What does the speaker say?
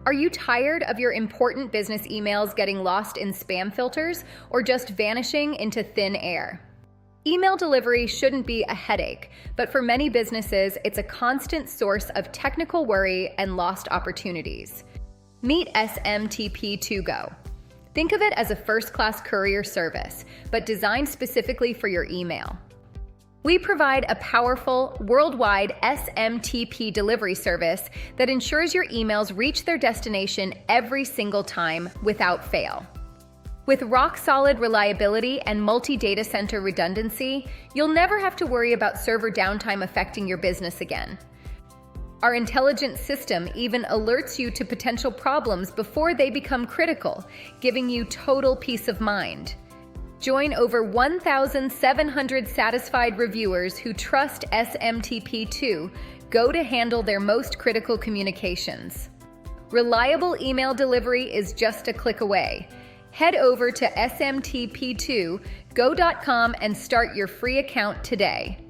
Are you tired of your important business emails getting lost in spam filters or just vanishing into thin air? Email delivery shouldn't be a headache, but for many businesses, it's a constant source of technical worry and lost opportunities. Meet SMTP2GO. Think of it as a first-class courier service, but designed specifically for your email. We provide a powerful, worldwide SMTP delivery service that ensures your emails reach their destination every single time without fail. With rock-solid reliability and multi-data center redundancy, you'll never have to worry about server downtime affecting your business again. Our intelligent system even alerts you to potential problems before they become critical, giving you total peace of mind. Join over 1,700 satisfied reviewers who trust SMTP2GO to handle their most critical communications. Reliable email delivery is just a click away. Head over to smtp2go.com and start your free account today.